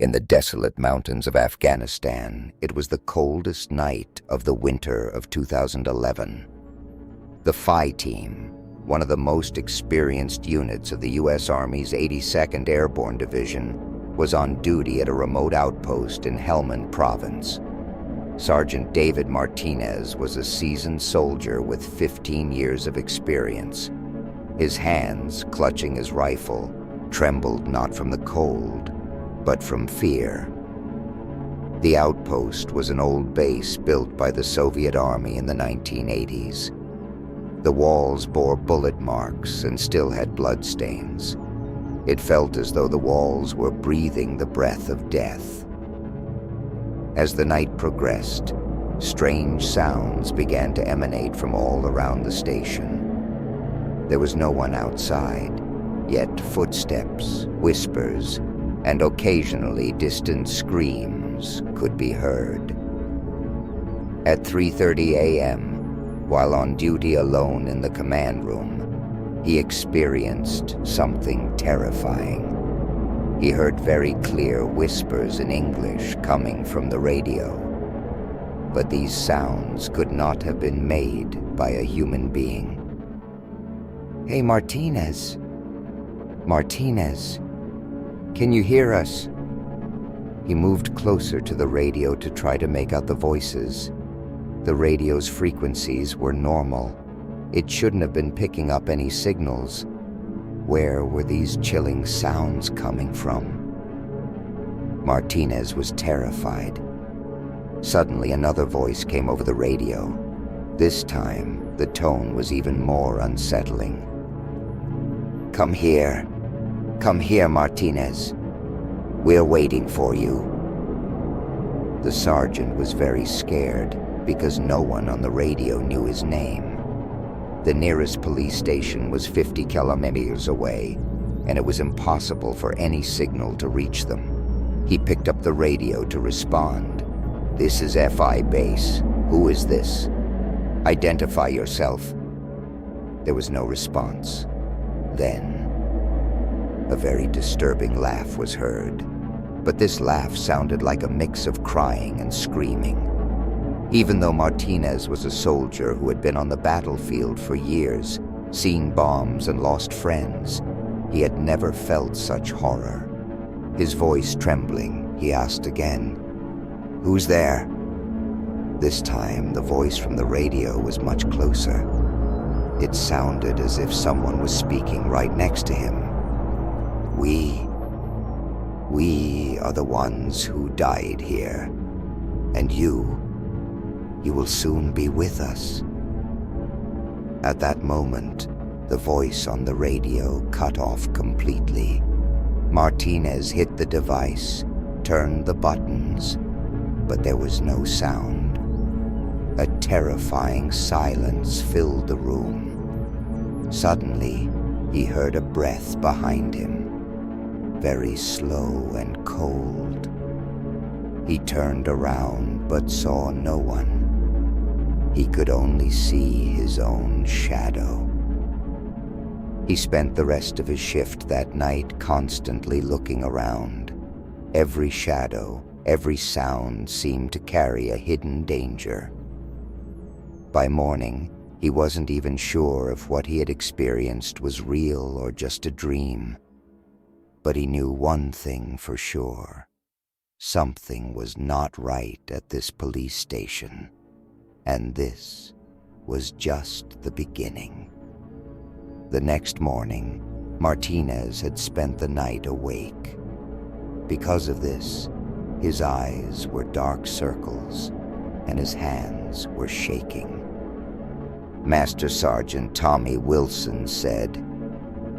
In the desolate mountains of Afghanistan, it was the coldest night of the winter of 2011. The Phi Team, one of the most experienced units of the U.S. Army's 82nd Airborne Division, was on duty at a remote outpost in Helmand province. Sergeant David Martinez was a seasoned soldier with 15 years of experience. His hands, clutching his rifle, trembled not from the cold, but from fear. The outpost was an old base built by the Soviet Army in the 1980s. The walls bore bullet marks and still had bloodstains. It felt as though the walls were breathing the breath of death. As the night progressed, strange sounds began to emanate from all around the station. There was no one outside, yet footsteps, whispers, and occasionally distant screams could be heard. At 3:30 a.m., while on duty alone in the command room, he experienced something terrifying. He heard very clear whispers in English coming from the radio. But these sounds could not have been made by a human being. "Hey, Martinez. Martinez. Can you hear us?" He moved closer to the radio to try to make out the voices. The radio's frequencies were normal. It shouldn't have been picking up any signals. Where were these chilling sounds coming from? Martinez was terrified. Suddenly, another voice came over the radio. This time, the tone was even more unsettling. Come here, Martinez. We're waiting for you." The sergeant was very scared because no one on the radio knew his name. The nearest police station was 50 kilometers away, and it was impossible for any signal to reach them. He picked up the radio to respond. "This is FI base. Who is this? Identify yourself." There was no response. Then, a very disturbing laugh was heard, but this laugh sounded like a mix of crying and screaming. Even though Martinez was a soldier who had been on the battlefield for years, seen bombs and lost friends, he had never felt such horror. His voice trembling, he asked again, "Who's there?" This time, the voice from the radio was much closer. It sounded as if someone was speaking right next to him. We are the ones who died here, and you will soon be with us." At that moment, the voice on the radio cut off completely. Martinez hit the device, turned the buttons, but there was no sound. A terrifying silence filled the room. Suddenly, he heard a breath behind him, very slow and cold. He turned around but saw no one. He could only see his own shadow. He spent the rest of his shift that night constantly looking around. Every shadow, every sound seemed to carry a hidden danger. By morning, he wasn't even sure if what he had experienced was real or just a dream. But he knew one thing for sure. Something was not right at this police station. And this was just the beginning. The next morning, Martinez had spent the night awake. Because of this, his eyes were dark circles, and his hands were shaking. Master Sergeant Tommy Wilson said,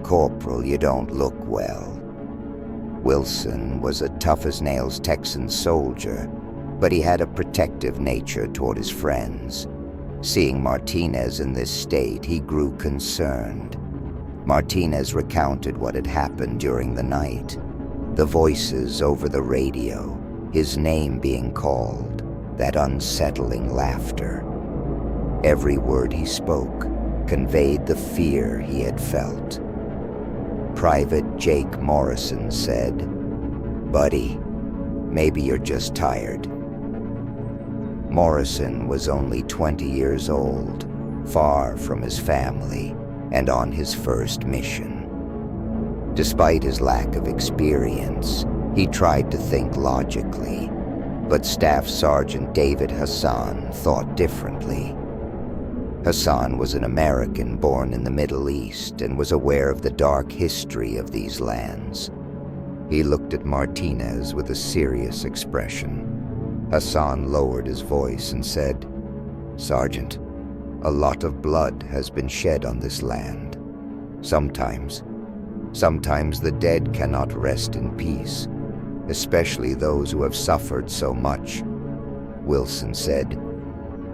"Corporal, you don't look well." Wilson was a tough-as-nails Texan soldier, but he had a protective nature toward his friends. Seeing Martinez in this state, he grew concerned. Martinez recounted what had happened during the night. The voices over the radio, his name being called, that unsettling laughter. Every word he spoke conveyed the fear he had felt. Private Jake Morrison said, "Buddy, Maybe you're just tired. Morrison was only 20 years old, far from his family, and on his first mission. Despite his lack of experience, he tried to think logically, but Staff Sergeant David Hassan thought differently. Hassan was an American born in the Middle East and was aware of the dark history of these lands. He looked at Martinez with a serious expression. Hassan lowered his voice and said, "Sergeant, a lot of blood has been shed on this land. Sometimes the dead cannot rest in peace, especially those who have suffered so much." Wilson said,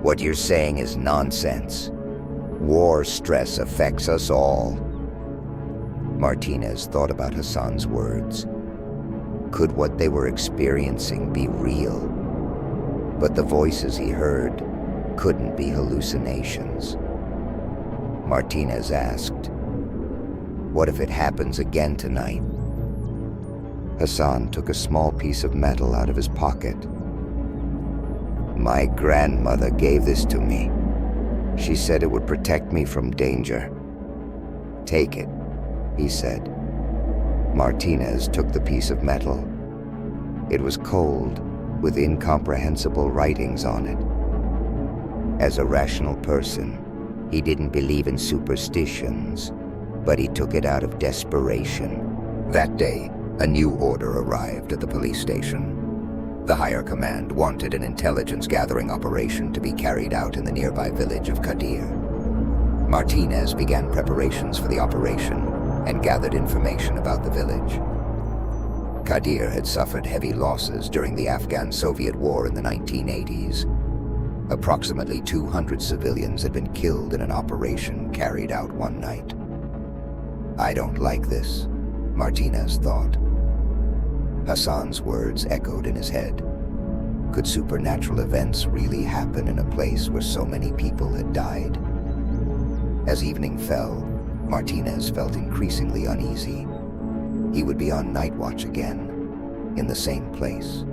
"What you're saying is nonsense. War stress affects us all." Martinez thought about Hassan's words. Could what they were experiencing be real? But the voices he heard couldn't be hallucinations. Martinez asked, "What if it happens again tonight?" Hassan took a small piece of metal out of his pocket. "My grandmother gave this to me. She said it would protect me from danger." "Take it," he said. Martinez took the piece of metal. It was cold, with incomprehensible writings on it. As a rational person, he didn't believe in superstitions, but he took it out of desperation. That day, a new order arrived at the police station. The higher command wanted an intelligence-gathering operation to be carried out in the nearby village of Qadir. Martinez began preparations for the operation and gathered information about the village. Qadir had suffered heavy losses during the Afghan-Soviet War in the 1980s. Approximately 200 civilians had been killed in an operation carried out one night. "I don't like this," Martinez thought. Hassan's words echoed in his head. Could supernatural events really happen in a place where so many people had died? As evening fell, Martinez felt increasingly uneasy. He would be on night watch again, in the same place,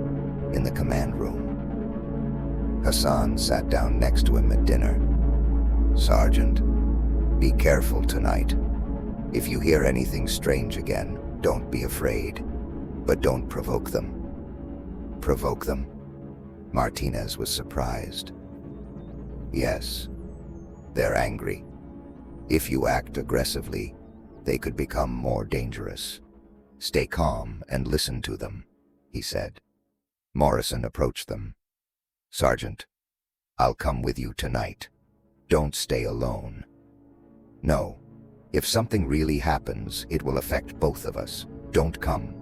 in the command room. Hassan sat down next to him at dinner. "Sergeant, be careful tonight. If you hear anything strange again, don't be afraid, but don't provoke them." "Provoke them?" Martinez was surprised. "Yes, they're angry. If you act aggressively, they could become more dangerous. Stay calm and listen to them," he said. Morrison approached them. "Sergeant, I'll come with you tonight. Don't stay alone." "No. If something really happens, it will affect both of us. Don't come."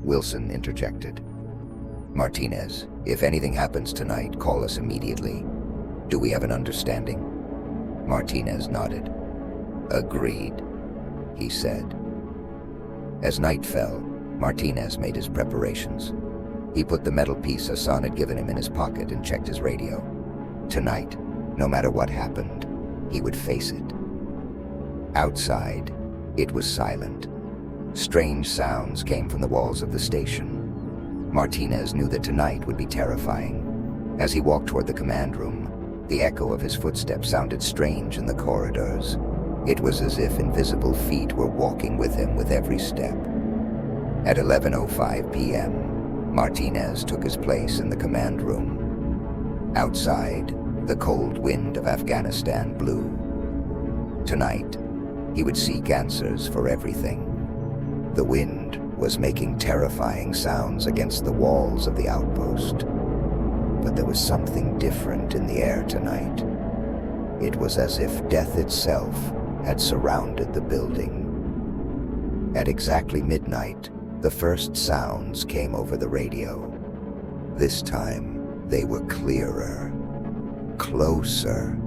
Wilson interjected. "Martinez, if anything happens tonight, call us immediately. Do we have an understanding?" Martinez nodded. "Agreed," he said. As night fell, Martinez made his preparations. He put the metal piece Hassan had given him in his pocket and checked his radio. Tonight, no matter what happened, he would face it. Outside, it was silent. Strange sounds came from the walls of the station. Martinez knew that tonight would be terrifying. As he walked toward the command room, the echo of his footsteps sounded strange in the corridors. It was as if invisible feet were walking with him with every step. At 11:05 p.m., Martinez took his place in the command room. Outside, the cold wind of Afghanistan blew. Tonight, he would seek answers for everything. The wind was making terrifying sounds against the walls of the outpost. But there was something different in the air tonight. It was as if death itself had surrounded the building. At exactly midnight, the first sounds came over the radio. This time, they were clearer, closer.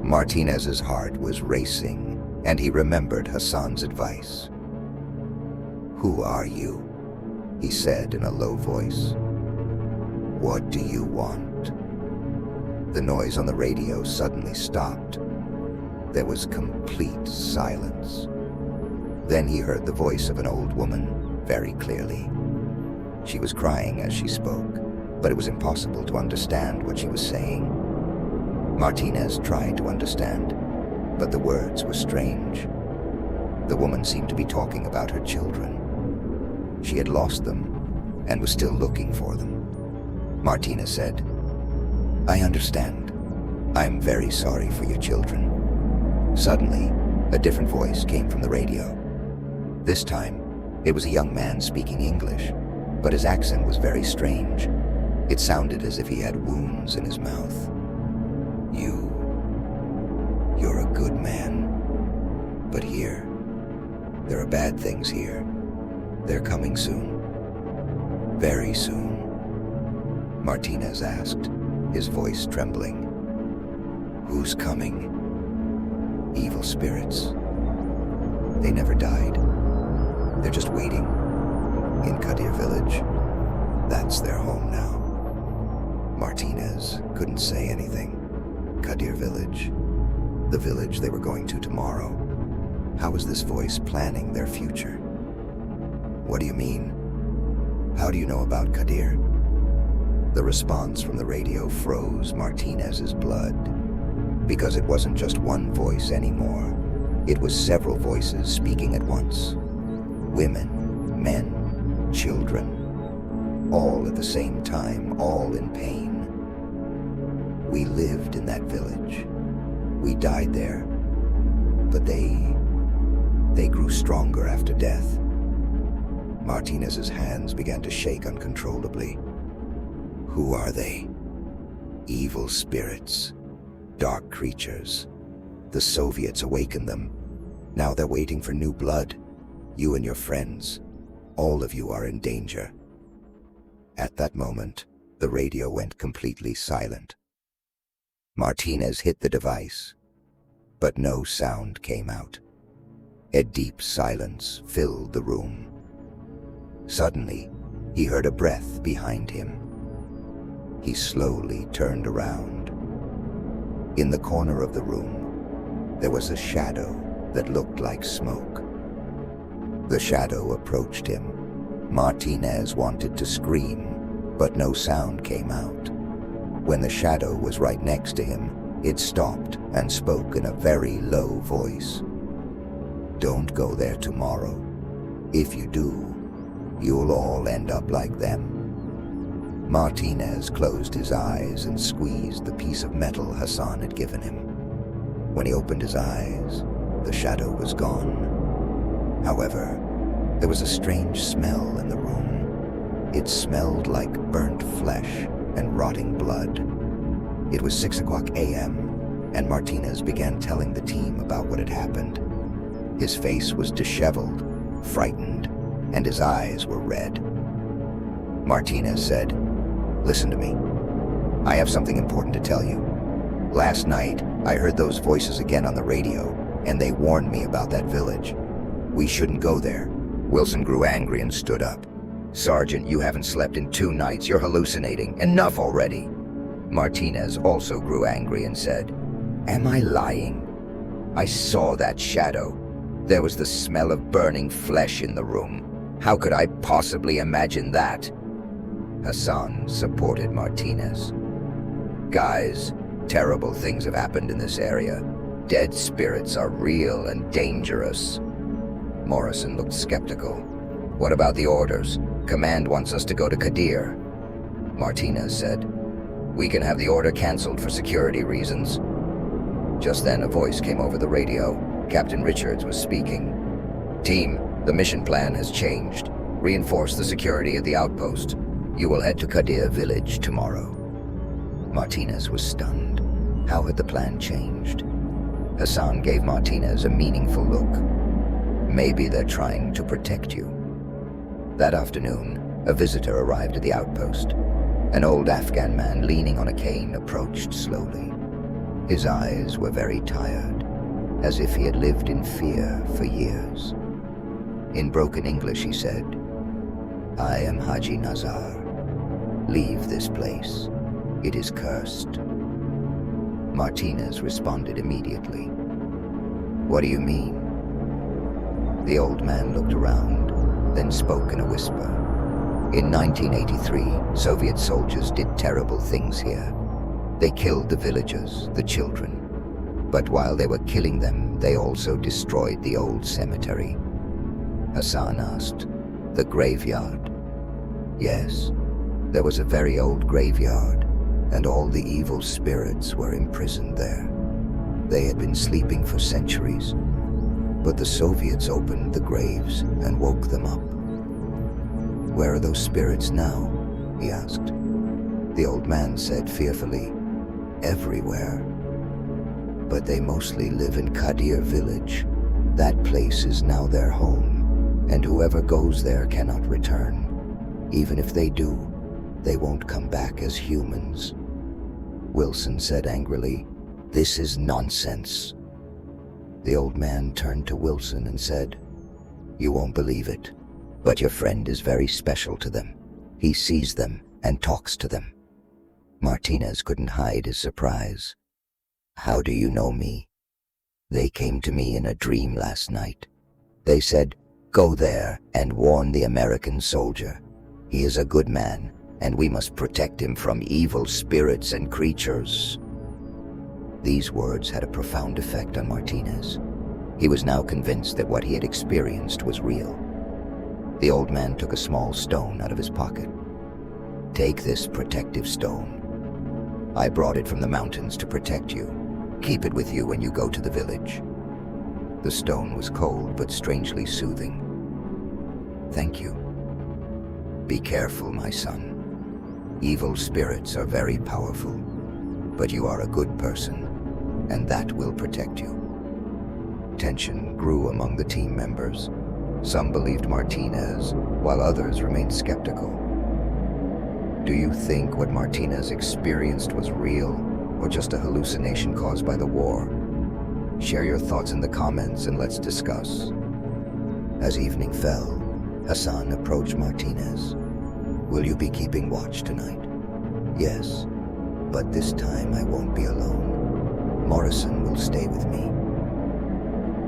Martinez's heart was racing, and he remembered Hassan's advice. "Who are you?" he said in a low voice. "What do you want?" The noise on the radio suddenly stopped. There was complete silence. Then he heard the voice of an old woman very clearly. She was crying as she spoke, but it was impossible to understand what she was saying. Martinez tried to understand, but the words were strange. The woman seemed to be talking about her children. She had lost them and was still looking for them. Martinez said, "I understand. I'm very sorry for your children." Suddenly, a different voice came from the radio. This time, it was a young man speaking English, but his accent was very strange. It sounded as if he had wounds in his mouth. You're a good man. But here, there are bad things here. They're coming soon. Very soon." Martinez asked, his voice trembling. "Who's coming?" "Evil spirits. They never died. They're just waiting. In Qadir village. That's their home now." Martinez couldn't say anything. Qadir village. The village they were going to tomorrow. How was this voice planning their future? "What do you mean? How do you know about Qadir?" The response from the radio froze Martinez's blood. Because it wasn't just one voice anymore. It was several voices speaking at once. Women, men, children. All at the same time, all in pain. "We lived in that village. We died there. But they grew stronger after death." Martinez's hands began to shake uncontrollably. "Who are they?" "Evil spirits. Dark creatures. The Soviets awakened them. Now they're waiting for new blood. You and your friends. All of you are in danger." At that moment, the radio went completely silent. Martinez hit the device, but no sound came out. A deep silence filled the room. Suddenly, he heard a breath behind him. He slowly turned around. In the corner of the room, there was a shadow that looked like smoke. The shadow approached him. Martinez wanted to scream, but no sound came out. When the shadow was right next to him, it stopped and spoke in a very low voice. "Don't go there tomorrow. If you do, you'll all end up like them." Martinez closed his eyes and squeezed the piece of metal Hassan had given him. When he opened his eyes, the shadow was gone. However, there was a strange smell in the room. It smelled like burnt flesh and rotting blood. It was 6 a.m., and Martinez began telling the team about what had happened. His face was disheveled, frightened, and his eyes were red. Martinez said, "Listen to me. I have something important to tell you. Last night, I heard those voices again on the radio, and they warned me about that village. We shouldn't go there." Wilson grew angry and stood up. "Sergeant, you haven't slept in 2 nights. You're hallucinating. Enough already." Martinez also grew angry and said, "Am I lying? I saw that shadow. There was the smell of burning flesh in the room. How could I possibly imagine that?" Hassan supported Martinez. "Guys, terrible things have happened in this area. Dead spirits are real and dangerous." Morrison looked skeptical. "What about the orders? Command wants us to go to Qadir." Martinez said, "We can have the order canceled for security reasons." Just then a voice came over the radio. Captain Richards was speaking. "Team, the mission plan has changed. Reinforce the security at the outpost. You will head to Qadir village tomorrow." Martinez was stunned. How had the plan changed? Hassan gave Martinez a meaningful look. "Maybe they're trying to protect you." That afternoon, a visitor arrived at the outpost. An old Afghan man leaning on a cane approached slowly. His eyes were very tired, as if he had lived in fear for years. In broken English he said, "I am Haji Nazar. Leave this place. It is cursed." Martinez responded immediately. "What do you mean?" The old man looked around, then spoke in a whisper. In 1983, Soviet soldiers did terrible things here. They killed the villagers, the children. But while they were killing them, they also destroyed the old cemetery. Hassan asked, "The graveyard?" Yes, there was a very old graveyard, and all the evil spirits were imprisoned there. They had been sleeping for centuries, but the Soviets opened the graves and woke them up. "Where are those spirits now?" he asked. The old man said fearfully, "Everywhere. But they mostly live in Qadir village. That place is now their home, and whoever goes there cannot return. Even if they do, they won't come back as humans." Wilson said angrily, "This is nonsense." The old man turned to Wilson and said, "You won't believe it, but your friend is very special to them. He sees them and talks to them." Martinez couldn't hide his surprise. "How do you know me?" "They came to me in a dream last night. They said, 'Go there and warn the American soldier. He is a good man, and we must protect him from evil spirits and creatures.'" These words had a profound effect on Martinez. He was now convinced that what he had experienced was real. The old man took a small stone out of his pocket. "Take this protective stone. I brought it from the mountains to protect you. Keep it with you when you go to the village." The stone was cold but strangely soothing. "Thank you. Be careful, my son. Evil spirits are very powerful, but you are a good person, and that will protect you." Tension grew among the team members. Some believed Martinez, while others remained skeptical. Do you think what Martinez experienced was real, or just a hallucination caused by the war? Share your thoughts in the comments and let's discuss. As evening fell, Hassan approached Martinez. "Will you be keeping watch tonight?" "Yes, but this time I won't be alone. Morrison will stay with me."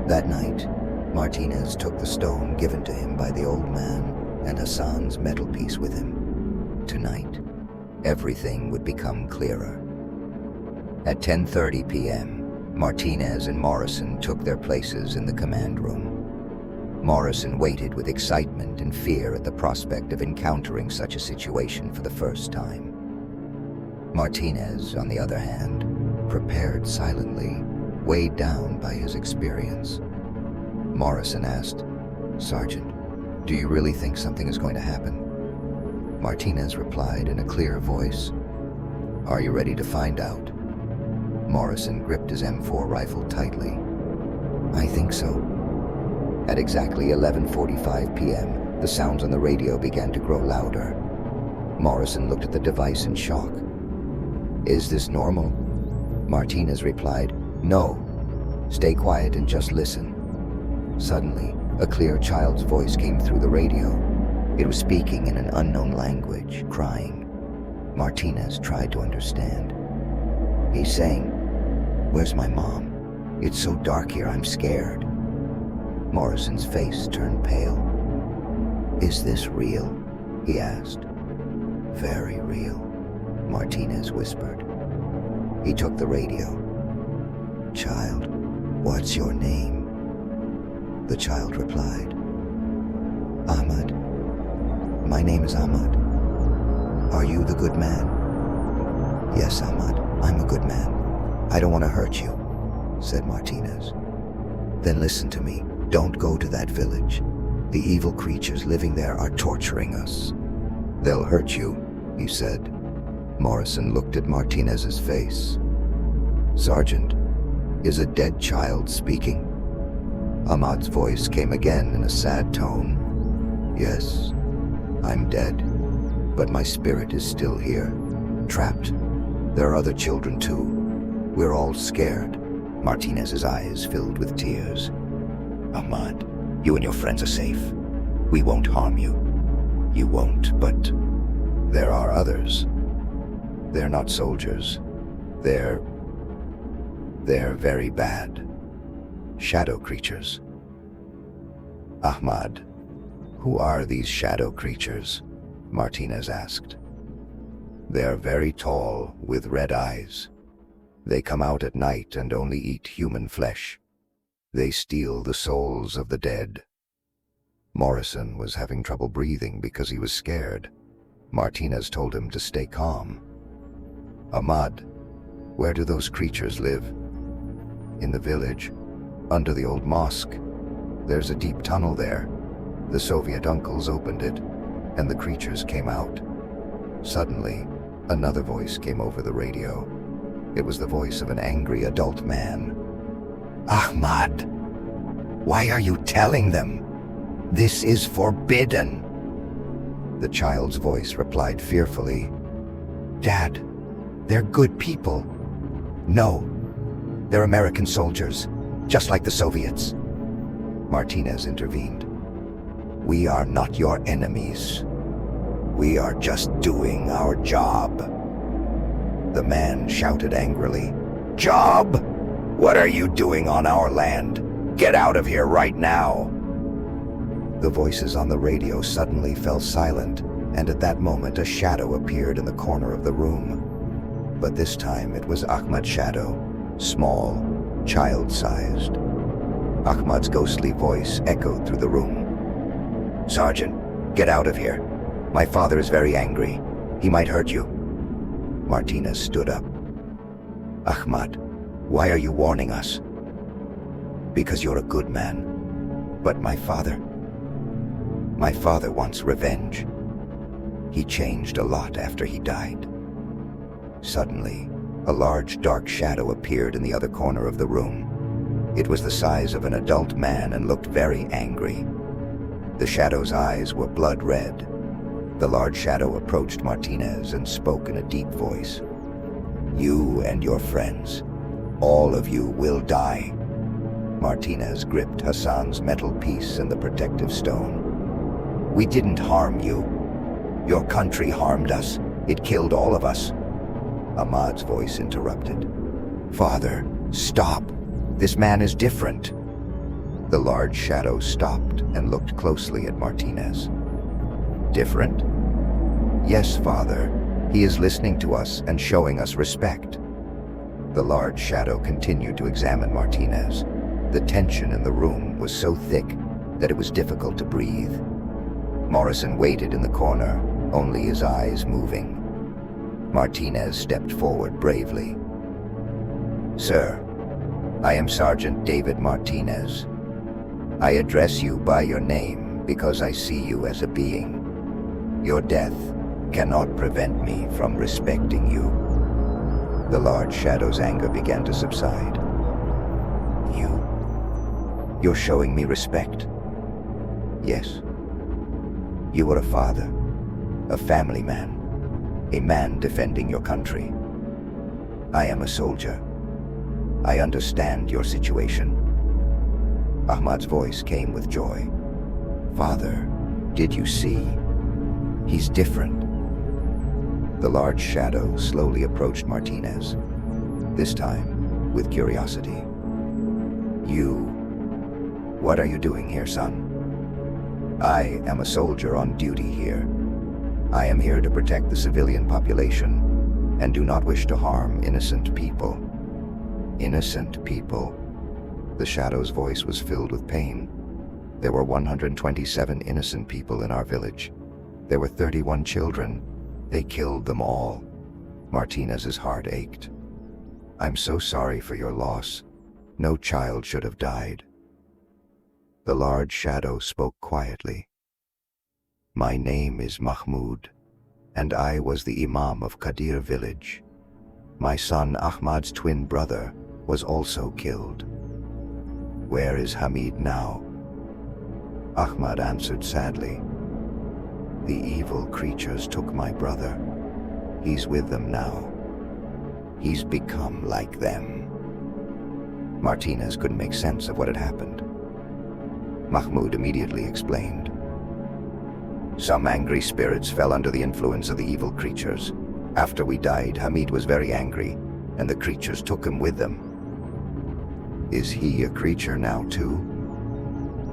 That night, Martinez took the stone given to him by the old man and Hassan's metal piece with him. Tonight, everything would become clearer. At 10:30 p.m., Martinez and Morrison took their places in the command room. Morrison waited with excitement and fear at the prospect of encountering such a situation for the first time. Martinez, on the other hand, prepared silently, weighed down by his experience. Morrison asked, "Sergeant, do you really think something is going to happen?" Martinez replied in a clear voice, "Are you ready to find out?" Morrison gripped his M4 rifle tightly. "I think so." At exactly 11:45 p.m., the sounds on the radio began to grow louder. Morrison looked at the device in shock. "Is this normal?" Martinez replied, "No. Stay quiet and just listen." Suddenly, a clear child's voice came through the radio. It was speaking in an unknown language, crying. Martinez tried to understand. He's saying, "Where's my mom? It's so dark here, I'm scared." Morrison's face turned pale. "Is this real?" he asked. "Very real," Martinez whispered. He took the radio. "Child, what's your name?" The child replied, "Ahmad. My name is Ahmad. Are you the good man?" "Yes, Ahmad, I'm a good man. I don't want to hurt you," said Martinez. "Then listen to me. Don't go to that village. The evil creatures living there are torturing us." "They'll hurt you," he said. Morrison looked at Martinez's face. "Sergeant, is a dead child speaking?" Ahmad's voice came again in a sad tone. "Yes, I'm dead, but my spirit is still here, trapped. There are other children too. We're all scared." Martinez's eyes filled with tears. "Ahmad, you and your friends are safe. We won't harm you." "You won't, but there are others. They're not soldiers. They're very bad. Shadow creatures." "Ahmad, who are these shadow creatures?" Martinez asked. "They're very tall, with red eyes. They come out at night and only eat human flesh. They steal the souls of the dead." Morrison was having trouble breathing because he was scared. Martinez told him to stay calm. "Ahmad, where do those creatures live?" "In the village, under the old mosque. There's a deep tunnel there. The Soviet uncles opened it, and the creatures came out." Suddenly, another voice came over the radio. It was the voice of an angry adult man. "Ahmad, why are you telling them? This is forbidden." The child's voice replied fearfully, "Dad, they're good people." "No, they're American soldiers, just like the Soviets." Martinez intervened. "We are not your enemies. We are just doing our job." The man shouted angrily, "Job? What are you doing on our land? Get out of here right now!" The voices on the radio suddenly fell silent, and at that moment a shadow appeared in the corner of the room. But this time it was Ahmad's shadow, small, child-sized. Ahmad's ghostly voice echoed through the room. "Sergeant, get out of here. My father is very angry. He might hurt you." Martinez stood up. "Ahmad, why are you warning us?" "Because you're a good man. But my father wants revenge. He changed a lot after he died." Suddenly, a large dark shadow appeared in the other corner of the room. It was the size of an adult man and looked very angry. The shadow's eyes were blood red. The large shadow approached Martinez and spoke in a deep voice. "You and your friends, all of you will die." Martinez gripped Hassan's metal piece and the protective stone. "We didn't harm you. Your country harmed us. It killed all of us." Ahmad's voice interrupted. "Father, stop. This man is different." The large shadow stopped and looked closely at Martinez. "Different?" "Yes, Father. He is listening to us and showing us respect." The large shadow continued to examine Martinez. The tension in the room was so thick that it was difficult to breathe. Morrison waited in the corner, only his eyes moving. Martinez stepped forward bravely. "Sir, I am Sergeant David Martinez. I address you by your name because I see you as a being. Your death cannot prevent me from respecting you." The large shadow's anger began to subside. You're showing me respect?" "Yes. You are a father, a family man, a man defending your country. I am a soldier. I understand your situation." Ahmad's voice came with joy. "Father, did you see? He's different." The large shadow slowly approached Martinez, this time with curiosity. What are you doing here, son?" "I am a soldier on duty here. I am here to protect the civilian population and do not wish to harm innocent people." "Innocent people?" The shadow's voice was filled with pain. "There were 127 innocent people in our village. There were 31 children. They killed them all." Martinez's heart ached. "I'm so sorry for your loss. No child should have died." The large shadow spoke quietly. "My name is Mahmud, and I was the Imam of Qadir village. My son Ahmad's twin brother was also killed. Where is Hamid now?" Ahmad answered sadly. "The evil creatures took my brother. He's with them now. He's become like them." Martinez couldn't make sense of what had happened. Mahmud immediately explained. "Some angry spirits fell under the influence of the evil creatures. After we died, Hamid was very angry, and the creatures took him with them." "Is he a creature now too?"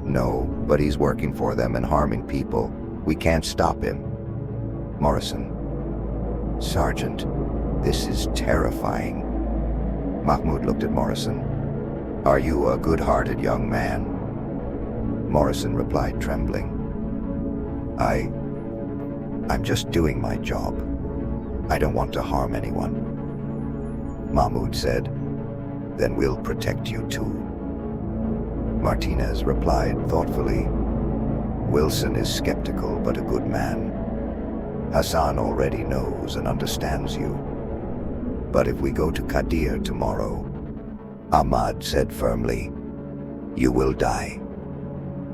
"No, but he's working for them and harming people. We can't stop him." Morrison. Sergeant, this is terrifying. Mahmoud looked at Morrison. Are you a good-hearted young man? Morrison replied, trembling. I'm just doing my job. I don't want to harm anyone. Mahmoud said, Then we'll protect you too. Martinez replied thoughtfully, Wilson is skeptical but a good man. Hassan already knows and understands you. But if we go to Qadir tomorrow, Ahmad said firmly, you will die.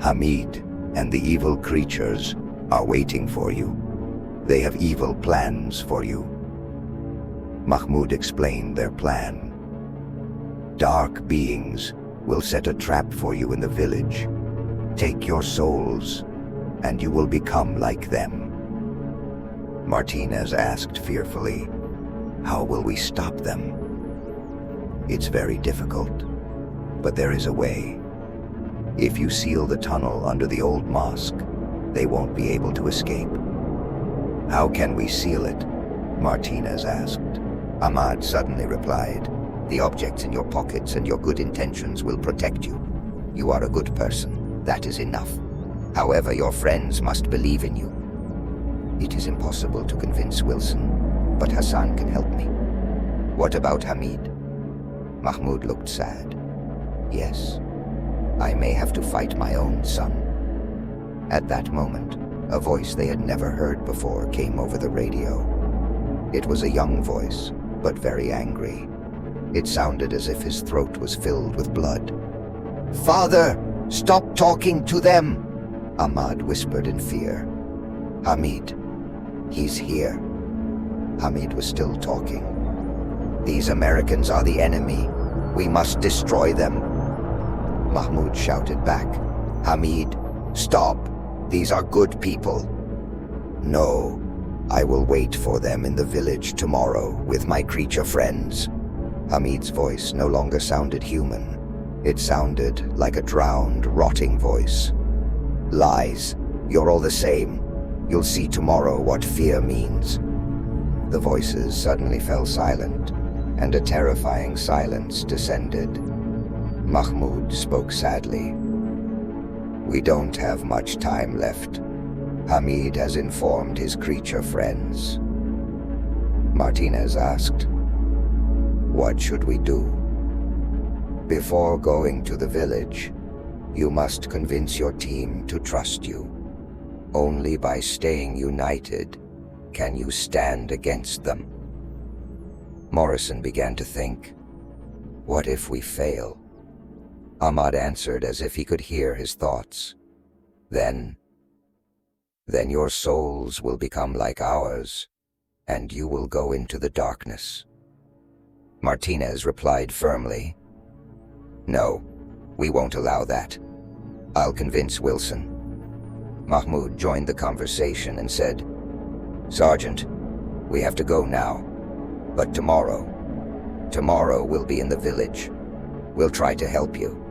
Hamid and the evil creatures are waiting for you. They have evil plans for you. Mahmoud explained their plan. Dark beings will set a trap for you in the village. Take your souls, and you will become like them. Martinez asked fearfully, how will we stop them? It's very difficult, but there is a way. If you seal the tunnel under the old mosque, they won't be able to escape. How can we seal it? Martinez asked. Ahmad suddenly replied, the objects in your pockets and your good intentions will protect you. You are a good person, that is enough. However, your friends must believe in you. It is impossible to convince Wilson, but Hassan can help me. What about Hamid? Mahmoud looked sad. Yes, I may have to fight my own son. At that moment, a voice they had never heard before came over the radio. It was a young voice, but very angry. It sounded as if his throat was filled with blood. Father, stop talking to them, Ahmad whispered in fear. Hamid, he's here. Hamid was still talking. These Americans are the enemy. We must destroy them. Mahmoud shouted back. Hamid, stop. These are good people. No, I will wait for them in the village tomorrow with my creature friends. Hamid's voice no longer sounded human. It sounded like a drowned, rotting voice. Lies. You're all the same. You'll see tomorrow what fear means. The voices suddenly fell silent, and a terrifying silence descended. Mahmoud spoke sadly. We don't have much time left. Hamid has informed his creature friends. Martinez asked, what should we do? Before going to the village, you must convince your team to trust you. Only by staying united can you stand against them. Morrison began to think, what if we fail? Ahmad answered as if he could hear his thoughts. Then your souls will become like ours, and you will go into the darkness. Martinez replied firmly, no, we won't allow that. I'll convince Wilson. Mahmoud joined the conversation and said, Sergeant, we have to go now, but tomorrow we'll be in the village. We'll try to help you.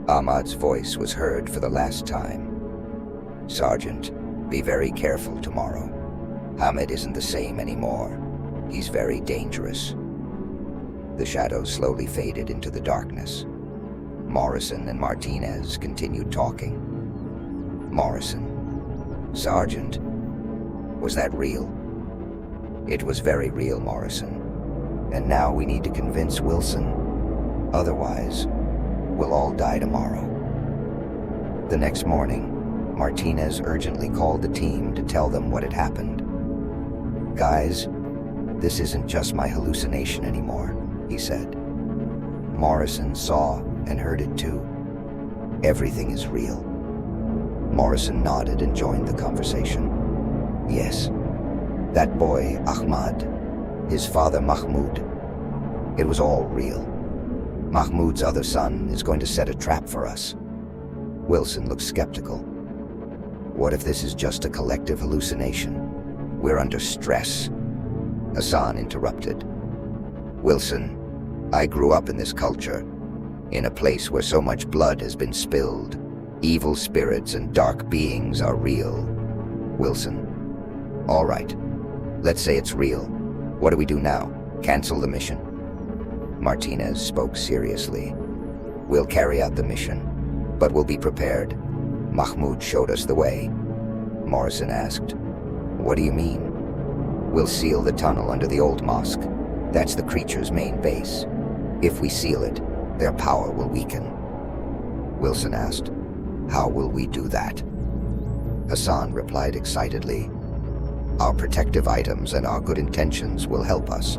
Ahmad's voice was heard for the last time. Sergeant, be very careful tomorrow. Hamid isn't the same anymore. He's very dangerous. The shadows slowly faded into the darkness. Morrison and Martinez continued talking. Morrison, Sergeant, was that real? It was very real, Morrison. And now we need to convince Wilson. Otherwise, we'll all die tomorrow. The next morning, Martinez urgently called the team to tell them what had happened. Guys, this isn't just my hallucination anymore, he said. Morrison saw and heard it too. Everything is real. Morrison nodded and joined the conversation. Yes, that boy, Ahmad, his father Mahmoud, it was all real. Mahmoud's other son is going to set a trap for us. Wilson looked skeptical. What if this is just a collective hallucination? We're under stress. Hassan interrupted. Wilson, I grew up in this culture, in a place where so much blood has been spilled. Evil spirits and dark beings are real. Wilson, All right. Let's say it's real. What do we do now? Cancel the mission? Martinez spoke seriously. We'll carry out the mission, but we'll be prepared. Mahmoud showed us the way. Morrison asked, "What do you mean?" "We'll seal the tunnel under the old mosque. That's the creature's main base. If we seal it, their power will weaken." Wilson asked, "How will we do that?" Hassan replied excitedly, "Our protective items and our good intentions will help us.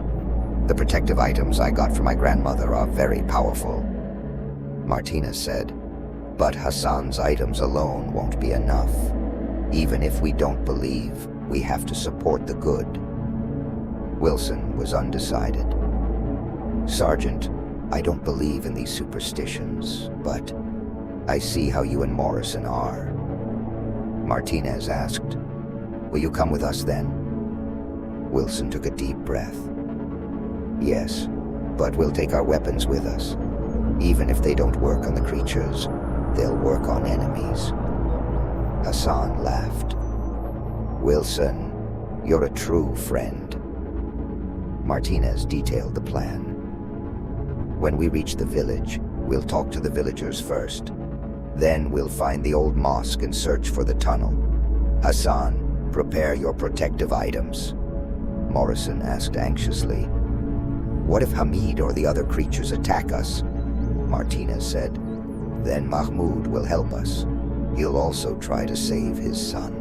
The protective items I got from my grandmother are very powerful." Martinez said, "But Hassan's items alone won't be enough. Even if we don't believe, we have to support the good." Wilson was undecided. "Sergeant, I don't believe in these superstitions, but I see how you and Morrison are." Martinez asked, "Will you come with us then?" Wilson took a deep breath. "Yes, but we'll take our weapons with us. Even if they don't work on the creatures, they'll work on enemies." Hassan laughed. "Wilson, you're a true friend." Martinez detailed the plan. "When we reach the village, we'll talk to the villagers first. Then we'll find the old mosque and search for the tunnel. Hassan, prepare your protective items." Morrison asked anxiously, "What if Hamid or the other creatures attack us?" Martinez said, "Then Mahmoud will help us. He'll also try to save his son."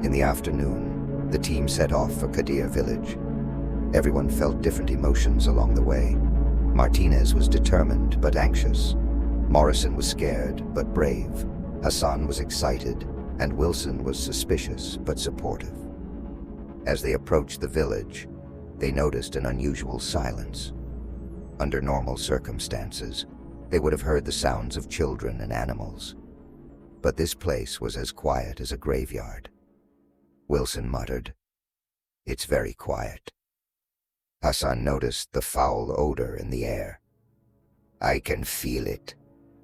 In the afternoon, the team set off for Qadir village. Everyone felt different emotions along the way. Martinez was determined but anxious. Morrison was scared but brave. Hassan was excited, and Wilson was suspicious but supportive. As they approached the village, they noticed an unusual silence. Under normal circumstances, they would have heard the sounds of children and animals. But this place was as quiet as a graveyard. Wilson muttered, "It's very quiet." Hassan noticed the foul odor in the air. "I can feel it.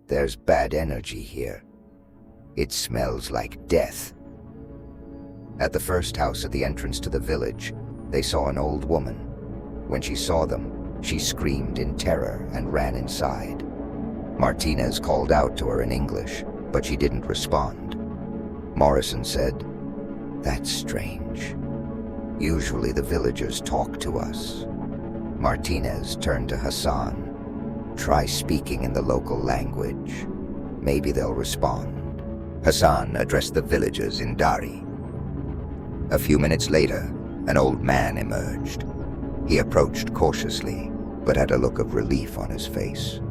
There's bad energy here. It smells like death." At the first house at the entrance to the village, they saw an old woman. When she saw them, she screamed in terror and ran inside. Martinez called out to her in English, but she didn't respond. Morrison said, "That's strange. Usually the villagers talk to us." Martinez turned to Hassan. "Try speaking in the local language. Maybe they'll respond." Hassan addressed the villagers in Dari. A few minutes later, an old man emerged. He approached cautiously, but had a look of relief on his face.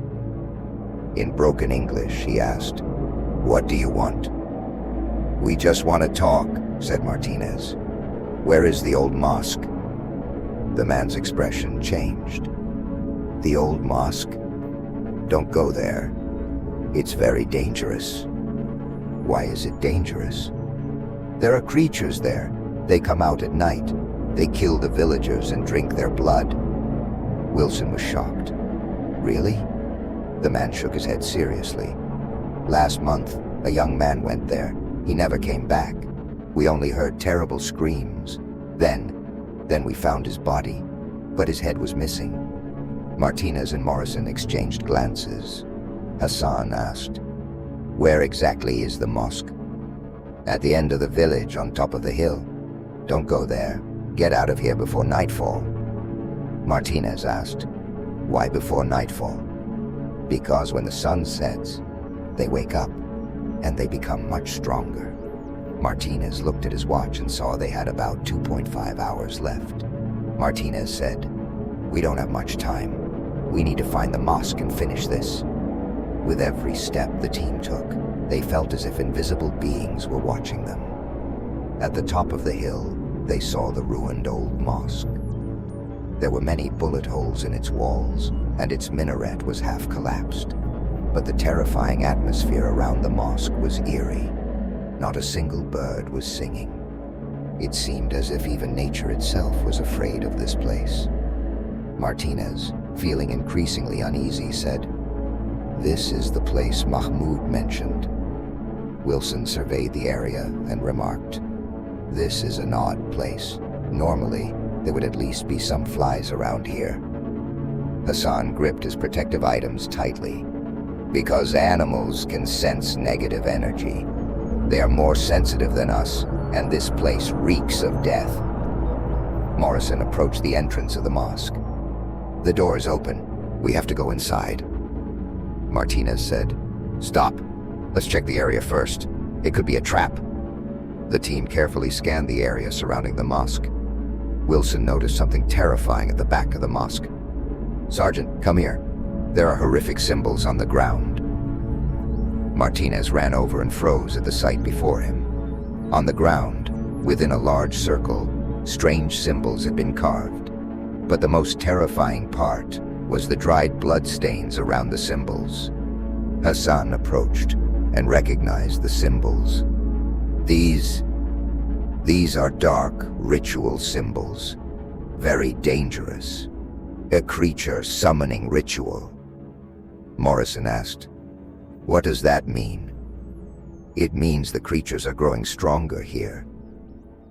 In broken English, he asked, "What do you want?" "We just want to talk," said Martinez. "Where is the old mosque?" The man's expression changed. "The old mosque? Don't go there. It's very dangerous." "Why is it dangerous?" "There are creatures there. They come out at night. They kill the villagers and drink their blood." Wilson was shocked. "Really?" The man shook his head seriously. "Last month, a young man went there. He never came back. We only heard terrible screams. Then we found his body, but his head was missing." Martinez and Morrison exchanged glances. Hassan asked, "Where exactly is the mosque?" "At the end of the village, on top of the hill. Don't go there. Get out of here before nightfall." Martinez asked, "Why before nightfall?" "Because when the sun sets, they wake up, and they become much stronger." Martinez looked at his watch and saw they had about 2.5 hours left. Martinez said, "We don't have much time. We need to find the mosque and finish this." With every step the team took, they felt as if invisible beings were watching them. At the top of the hill, they saw the ruined old mosque. There were many bullet holes in its walls, and its minaret was half collapsed. But the terrifying atmosphere around the mosque was eerie. Not a single bird was singing. It seemed as if even nature itself was afraid of this place. Martinez, feeling increasingly uneasy, said, "This is the place Mahmoud mentioned." Wilson surveyed the area and remarked, This is an odd place. Normally, there would at least be some flies around here. Hassan gripped his protective items tightly. Because animals can sense negative energy. They are more sensitive than us, and this place reeks of death. Morrison approached the entrance of the mosque. The door is open. We have to go inside. Martinez said, "Stop. Let's check the area first. It could be a trap." The team carefully scanned the area surrounding the mosque. Wilson noticed something terrifying at the back of the mosque. "Sergeant, come here. There are horrific symbols on the ground." Martinez ran over and froze at the sight before him. On the ground, within a large circle, strange symbols had been carved. But the most terrifying part was the dried blood stains around the symbols. Hassan approached and recognized the symbols. These are dark ritual symbols. Very dangerous. A creature summoning ritual. Morrison asked, "What does that mean?" "It means the creatures are growing stronger here.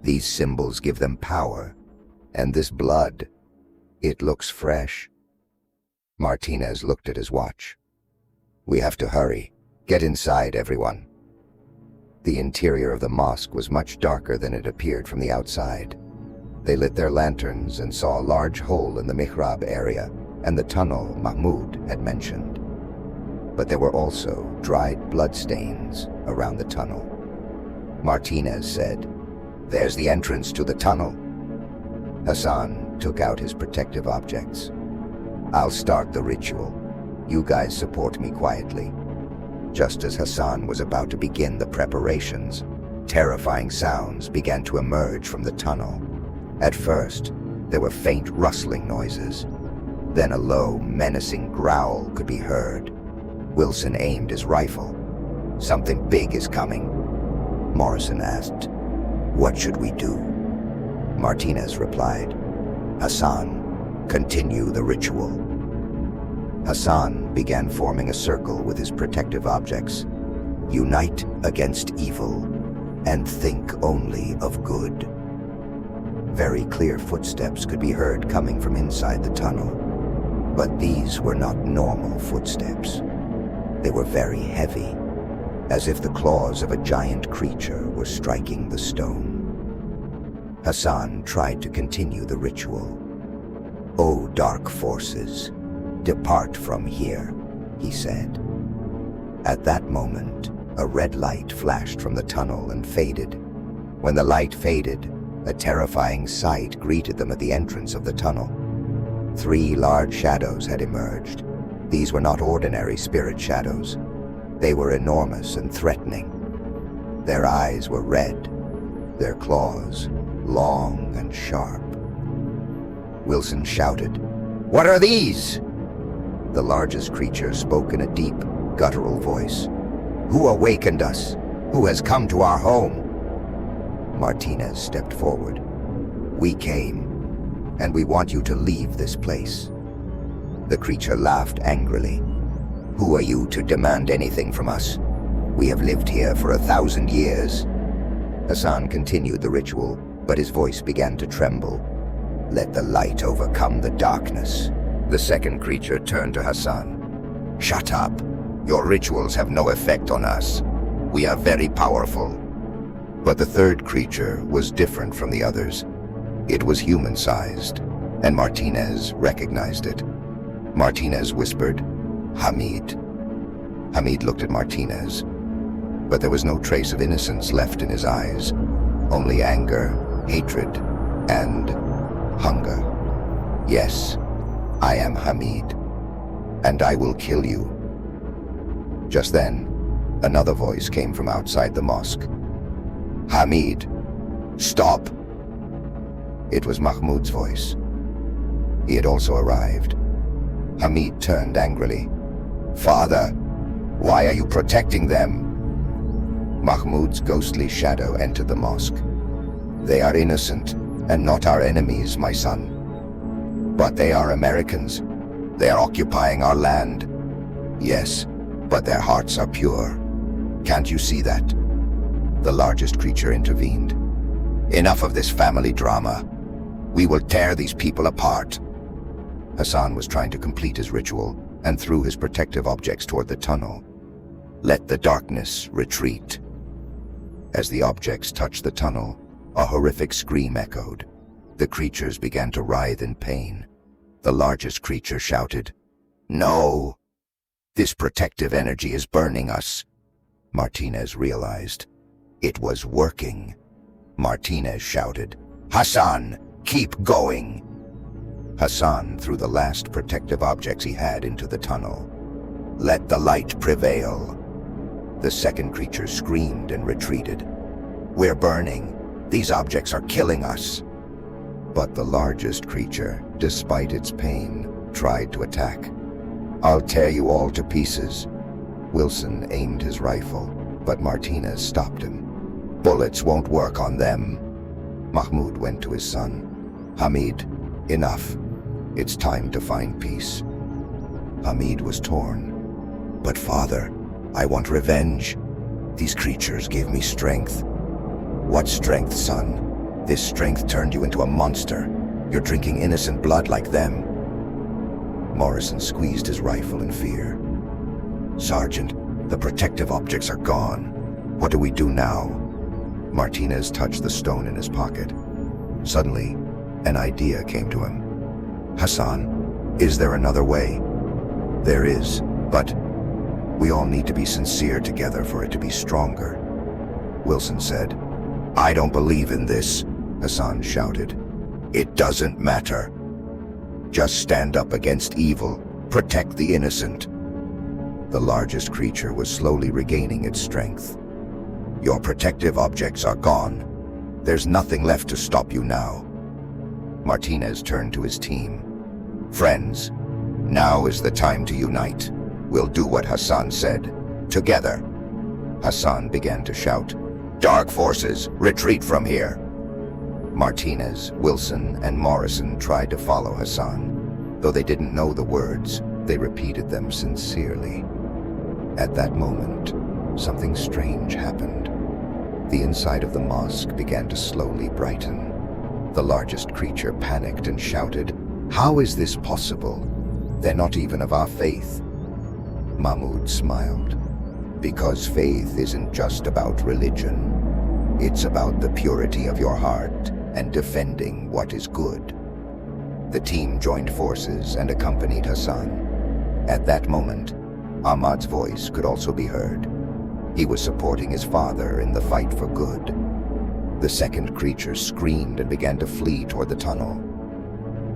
These symbols give them power, and this blood, it looks fresh." Martinez looked at his watch. "We have to hurry. Get inside, everyone." The interior of the mosque was much darker than it appeared from the outside. They lit their lanterns and saw a large hole in the mihrab area and the tunnel Mahmoud had mentioned. But there were also dried bloodstains around the tunnel. Martinez said, "There's the entrance to the tunnel." Hassan took out his protective objects. "I'll start the ritual. You guys support me quietly." Just as Hassan was about to begin the preparations, terrifying sounds began to emerge from the tunnel. At first, there were faint rustling noises. Then a low, menacing growl could be heard. Wilson aimed his rifle. "Something big is coming." Morrison asked, "What should we do?" Martinez replied, "Hassan, continue the ritual." Hassan began forming a circle with his protective objects. "Unite against evil, and think only of good." Very clear footsteps could be heard coming from inside the tunnel. But these were not normal footsteps. They were very heavy, as if the claws of a giant creature were striking the stone. Hassan tried to continue the ritual. "O dark forces, depart from here," he said. At that moment, a red light flashed from the tunnel and faded. When the light faded, a terrifying sight greeted them at the entrance of the tunnel. 3 large shadows had emerged. These were not ordinary spirit shadows. They were enormous and threatening. Their eyes were red, their claws long and sharp. Wilson shouted, "What are these?" The largest creature spoke in a deep, guttural voice. "Who awakened us? Who has come to our home?" Martinez stepped forward. "We came, and we want you to leave this place." The creature laughed angrily. "Who are you to demand anything from us? We have lived here for 1,000 years." Hassan continued the ritual, but his voice began to tremble. "Let the light overcome the darkness." The second creature turned to Hassan. "Shut up. Your rituals have no effect on us. We are very powerful." But the third creature was different from the others. It was human-sized, and Martinez recognized it. Martinez whispered, "Hamid." Hamid looked at Martinez, but there was no trace of innocence left in his eyes, only anger, hatred, and hunger. "Yes, I am Hamid, and I will kill you." Just then, another voice came from outside the mosque. "Hamid, stop!" It was Mahmoud's voice. He had also arrived. Hamid turned angrily. "Father, why are you protecting them?" Mahmoud's ghostly shadow entered the mosque. "They are innocent and not our enemies, my son. But they are Americans. They are occupying our land. Yes, but their hearts are pure. Can't you see that?" The largest creature intervened. Enough of this family drama. We will tear these people apart. Hassan was trying to complete his ritual and threw his protective objects toward the tunnel. Let the darkness retreat. As the objects touched the tunnel, a horrific scream echoed. The creatures began to writhe in pain. The largest creature shouted, "No! This protective energy is burning us." Martinez realized. It was working. Martinez shouted, "Hassan, keep going!" Hassan threw the last protective objects he had into the tunnel. Let the light prevail. The second creature screamed and retreated. We're burning. These objects are killing us. But the largest creature, despite its pain, tried to attack. I'll tear you all to pieces. Wilson aimed his rifle, but Martinez stopped him. Bullets won't work on them. Mahmoud went to his son. Hamid, enough. It's time to find peace. Hamid was torn. But father, I want revenge. These creatures gave me strength. What strength, son? This strength turned you into a monster. You're drinking innocent blood like them. Morrison squeezed his rifle in fear. Sergeant, the protective objects are gone. What do we do now? Martinez touched the stone in his pocket. Suddenly, an idea came to him. Hassan, is there another way? There is, but we all need to be sincere together for it to be stronger. Wilson said. I don't believe in this, Hassan shouted. It doesn't matter. Just stand up against evil. Protect the innocent. The largest creature was slowly regaining its strength. Your protective objects are gone. There's nothing left to stop you now. Martinez turned to his team. Friends, now is the time to unite. We'll do what Hassan said. Together. Hassan began to shout, Dark forces, retreat from here. Martinez, Wilson, and Morrison tried to follow Hassan. Though they didn't know the words, they repeated them sincerely. At that moment, something strange happened. The inside of the mosque began to slowly brighten. The largest creature panicked and shouted, How is this possible? They're not even of our faith. Mahmoud smiled. Because faith isn't just about religion. It's about the purity of your heart and defending what is good. The team joined forces and accompanied Hassan. At that moment, Ahmad's voice could also be heard. He was supporting his father in the fight for good. The second creature screamed and began to flee toward the tunnel.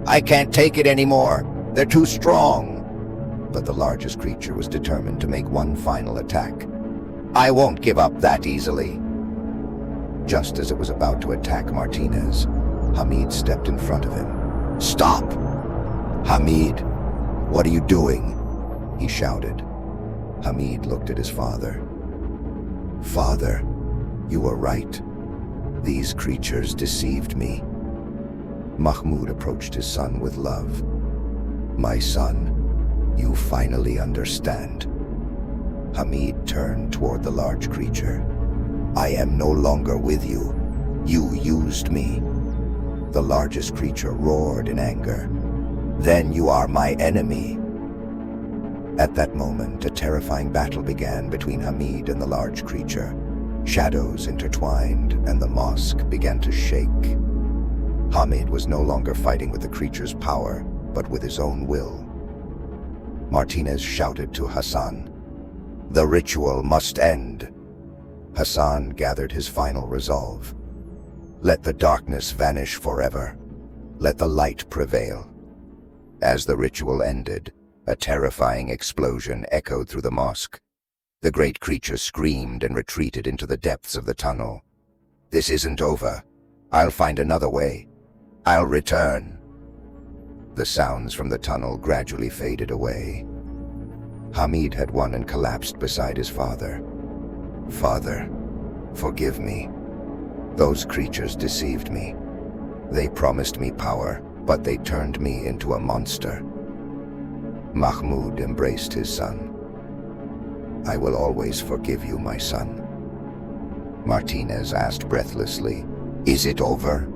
I can't take it anymore. They're too strong. But the largest creature was determined to make one final attack. I won't give up that easily. Just as it was about to attack Martinez, Hamid stepped in front of him. Stop! Hamid, what are you doing? He shouted. Hamid looked at his father. Father, you were right. These creatures deceived me. Mahmoud approached his son with love. My son, you finally understand. Hamid turned toward the large creature. I am no longer with you. You used me. The largest creature roared in anger. Then you are my enemy. At that moment, a terrifying battle began between Hamid and the large creature. Shadows intertwined, and the mosque began to shake. Hamid was no longer fighting with the creature's power, but with his own will. Martinez shouted to Hassan, The ritual must end. Hassan gathered his final resolve. Let the darkness vanish forever. Let the light prevail. As the ritual ended, a terrifying explosion echoed through the mosque. The great creature screamed and retreated into the depths of the tunnel. This isn't over. I'll find another way. I'll return. The sounds from the tunnel gradually faded away. Hamid had won and collapsed beside his father. Father, forgive me. Those creatures deceived me. They promised me power, but they turned me into a monster. Mahmoud embraced his son. I will always forgive you, my son. Martinez asked breathlessly, Is it over?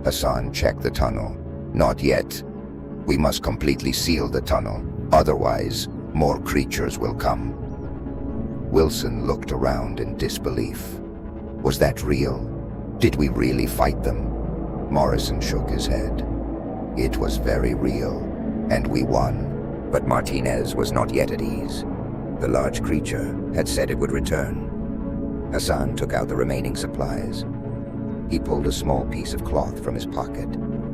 Hassan checked the tunnel. Not yet. We must completely seal the tunnel. Otherwise, more creatures will come. Wilson looked around in disbelief. Was that real? Did we really fight them? Morrison shook his head. It was very real, and we won. But Martinez was not yet at ease. The large creature had said it would return. Hassan took out the remaining supplies. He pulled a small piece of cloth from his pocket,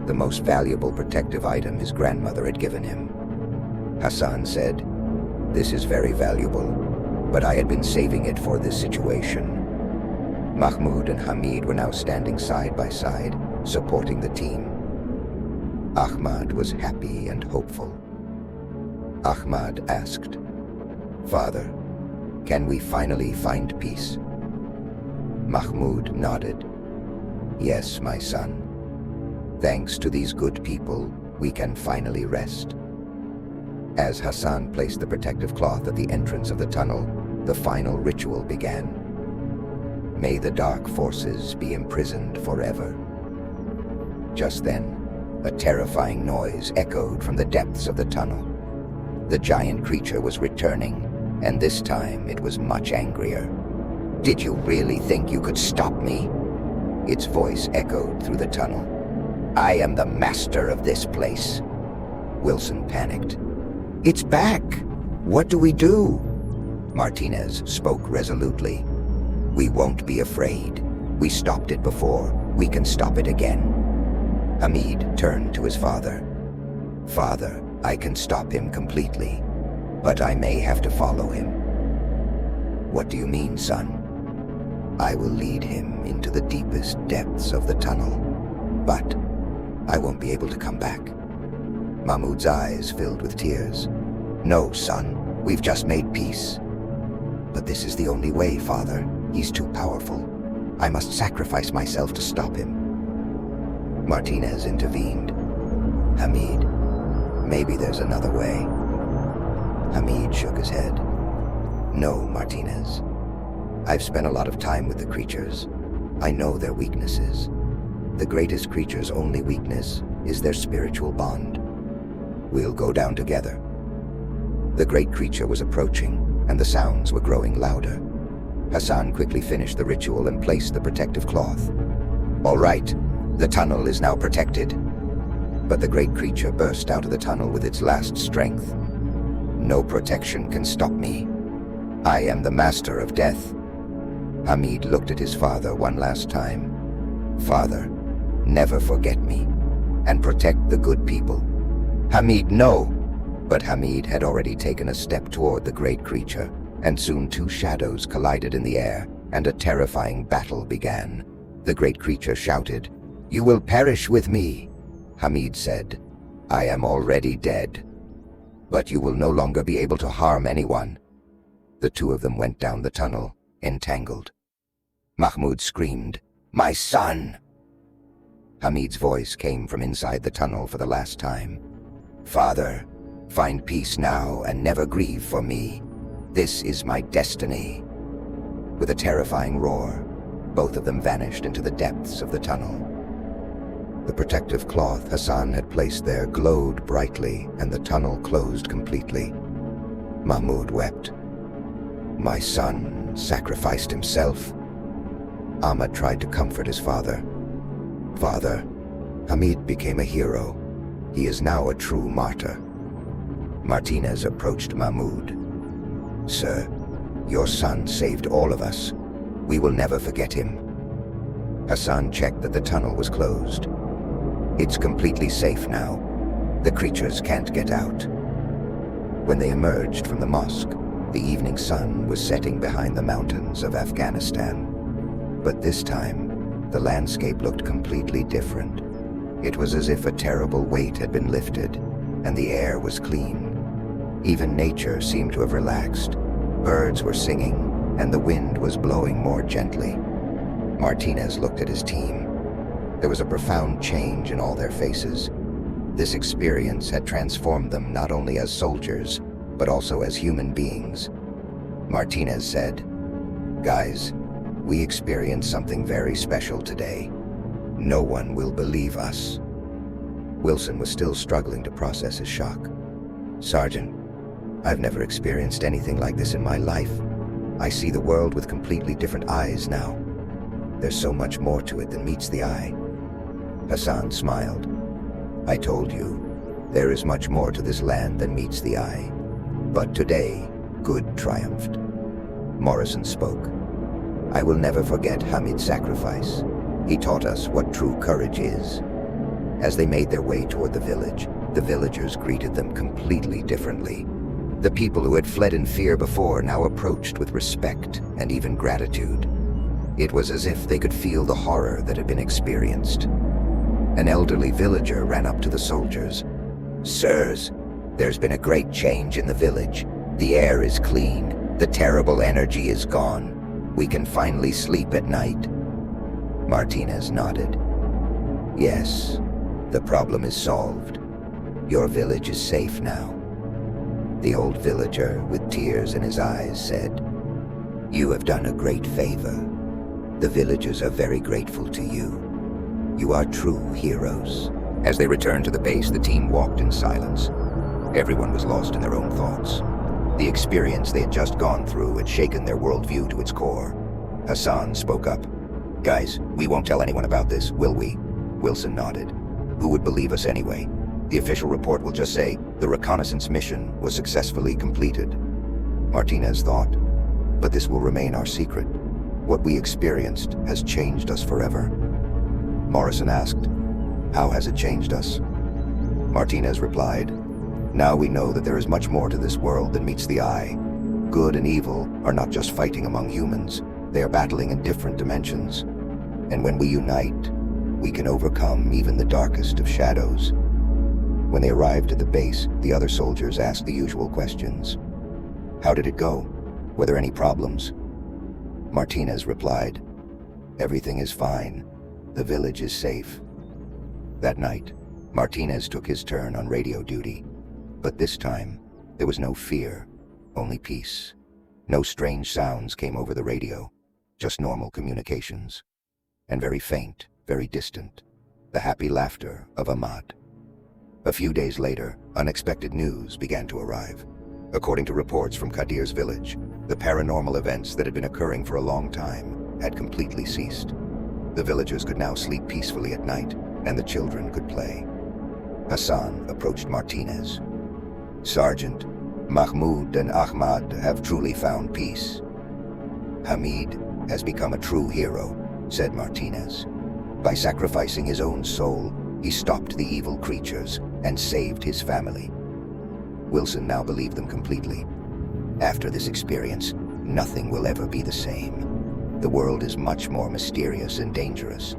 the most valuable protective item his grandmother had given him. Hassan said, "This is very valuable, but I had been saving it for this situation." Mahmoud and Hamid were now standing side by side, supporting the team. Ahmad was happy and hopeful. Ahmad asked, "Father, can we finally find peace?" Mahmoud nodded. "Yes, my son. Thanks to these good people, we can finally rest." As Hassan placed the protective cloth at the entrance of the tunnel, the final ritual began. May the dark forces be imprisoned forever. Just then, a terrifying noise echoed from the depths of the tunnel. The giant creature was returning, and this time it was much angrier. "Did you really think you could stop me?" Its voice echoed through the tunnel. "I am the master of this place." Wilson panicked. "It's back! What do we do?" Martinez spoke resolutely. "We won't be afraid. We stopped it before. We can stop it again." Hamid turned to his father. "Father, I can stop him completely, but I may have to follow him." "What do you mean, son?" "I will lead him into the deepest depths of the tunnel, but I won't be able to come back." Mahmoud's eyes filled with tears. "No, son, we've just made peace." "But this is the only way, Father. He's too powerful. I must sacrifice myself to stop him." Martinez intervened. "Hamid, maybe there's another way." Hamid shook his head. "No, Martinez. I've spent a lot of time with the creatures. I know their weaknesses. The greatest creature's only weakness is their spiritual bond. We'll go down together." The great creature was approaching, and the sounds were growing louder. Hassan quickly finished the ritual and placed the protective cloth. "All right, the tunnel is now protected." But the great creature burst out of the tunnel with its last strength. "No protection can stop me. I am the master of death." Hamid looked at his father one last time. "Father, never forget me, and protect the good people." "Hamid, no!" But Hamid had already taken a step toward the great creature, and soon two shadows collided in the air, and a terrifying battle began. The great creature shouted, "You will perish with me." Hamid said, "I am already dead, but you will no longer be able to harm anyone." The two of them went down the tunnel, entangled. Mahmoud screamed, "My son!" Hamid's voice came from inside the tunnel for the last time. "Father, find peace now and never grieve for me. This is my destiny." With a terrifying roar, both of them vanished into the depths of the tunnel. The protective cloth Hassan had placed there glowed brightly, and the tunnel closed completely. Mahmoud wept. "My son sacrificed himself." Ahmad tried to comfort his father. "Father, Hamid became a hero. He is now a true martyr." Martinez approached Mahmoud. "Sir, your son saved all of us. We will never forget him." Hassan checked that the tunnel was closed. "It's completely safe now. The creatures can't get out." When they emerged from the mosque, the evening sun was setting behind the mountains of Afghanistan. But this time, the landscape looked completely different. It was as if a terrible weight had been lifted, and the air was clean. Even nature seemed to have relaxed. Birds were singing, and the wind was blowing more gently. Martinez looked at his team. There was a profound change in all their faces. This experience had transformed them not only as soldiers, but also as human beings. Martinez said, "Guys, we experienced something very special today. No one will believe us. Wilson was still struggling to process his shock. Sergeant, I've never experienced anything like this in my life. I see the world with completely different eyes now. There's so much more to it than meets the eye. Hassan smiled. I told you, there is much more to this land than meets the eye. But today, good triumphed. Morrison spoke. I will never forget Hamid's sacrifice. He taught us what true courage is. As they made their way toward the village, the villagers greeted them completely differently. The people who had fled in fear before now approached with respect and even gratitude. It was as if they could feel the horror that had been experienced. An elderly villager ran up to the soldiers. Sirs, there's been a great change in the village. The air is clean. The terrible energy is gone. We can finally sleep at night. Martinez nodded. Yes, the problem is solved. Your village is safe now. The old villager, with tears in his eyes, said, You have done a great favor. The villagers are very grateful to you. You are true heroes. As they returned to the base, the team walked in silence. Everyone was lost in their own thoughts. The experience they had just gone through had shaken their worldview to its core. Hassan spoke up. Guys, we won't tell anyone about this, will we? Wilson nodded. Who would believe us anyway? The official report will just say, the reconnaissance mission was successfully completed. Martinez thought, but this will remain our secret. What we experienced has changed us forever. Morrison asked, how has it changed us? Martinez replied, now we know that there is much more to this world than meets the eye. Good and evil are not just fighting among humans, they are battling in different dimensions. And when we unite, we can overcome even the darkest of shadows. When they arrived at the base, the other soldiers asked the usual questions. How did it go? Were there any problems? Martinez replied, everything is fine. The village is safe. That night, Martinez took his turn on radio duty. But this time, there was no fear, only peace. No strange sounds came over the radio, just normal communications. And very faint, very distant, the happy laughter of Hamid. A few days later, unexpected news began to arrive. According to reports from Qadir's village, the paranormal events that had been occurring for a long time had completely ceased. The villagers could now sleep peacefully at night, and the children could play. Hassan approached Martinez. Sergeant, Mahmoud and Ahmad have truly found peace. Hamid has become a true hero, said Martinez. By sacrificing his own soul, he stopped the evil creatures and saved his family. Wilson now believed them completely. After this experience, nothing will ever be the same. The world is much more mysterious and dangerous,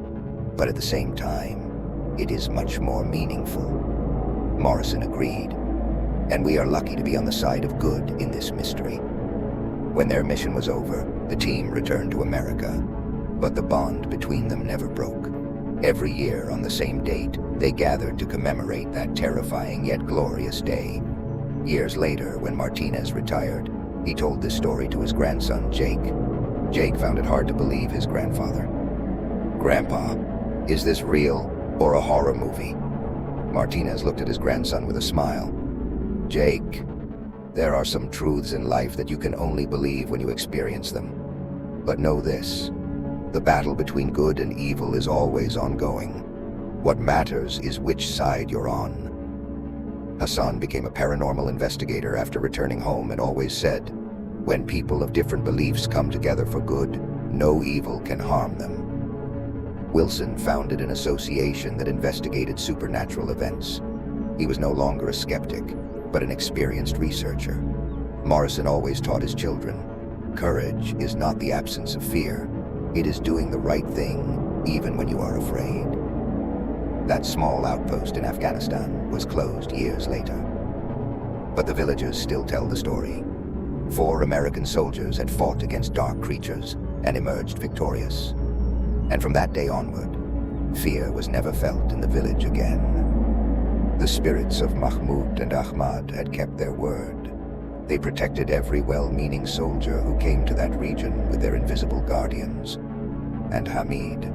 but at the same time, it is much more meaningful. Morrison agreed, and we are lucky to be on the side of good in this mystery. When their mission was over, the team returned to America, but the bond between them never broke. Every year on the same date, they gathered to commemorate that terrifying yet glorious day. Years later, when Martinez retired, he told this story to his grandson, Jake. Jake found it hard to believe his grandfather. Grandpa, is this real or a horror movie? Martinez looked at his grandson with a smile. Jake, there are some truths in life that you can only believe when you experience them. But know this, the battle between good and evil is always ongoing. What matters is which side you're on. Hassan became a paranormal investigator after returning home and always said, when people of different beliefs come together for good, no evil can harm them. Wilson founded an association that investigated supernatural events. He was no longer a skeptic, but an experienced researcher. Morrison always taught his children, courage is not the absence of fear. It is doing the right thing, even when you are afraid. That small outpost in Afghanistan was closed years later. But the villagers still tell the story. 4 American soldiers had fought against dark creatures and emerged victorious. And from that day onward, fear was never felt in the village again. The spirits of Mahmoud and Ahmad had kept their word. They protected every well-meaning soldier who came to that region with their invisible guardians. And Hamid,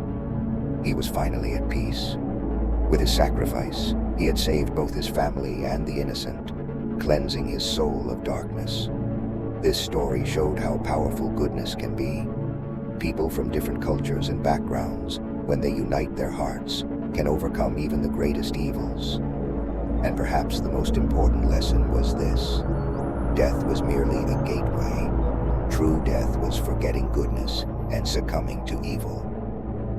he was finally at peace. With his sacrifice, he had saved both his family and the innocent, cleansing his soul of darkness. This story showed how powerful goodness can be. People from different cultures and backgrounds, when they unite their hearts, can overcome even the greatest evils. And perhaps the most important lesson was this: death was merely a gateway. True death was forgetting goodness and succumbing to evil.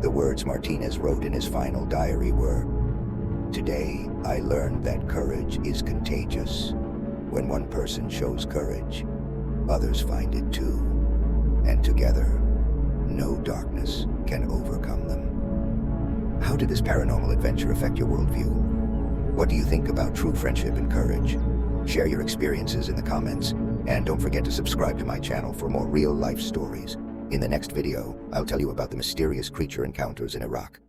The words Martinez wrote in his final diary were, "Today, I learned that courage is contagious. When one person shows courage, others find it too. And together, no darkness can overcome them." How did this paranormal adventure affect your worldview? What do you think about true friendship and courage? Share your experiences in the comments, and don't forget to subscribe to my channel for more real-life stories. In the next video, I'll tell you about the mysterious creature encounters in Iraq.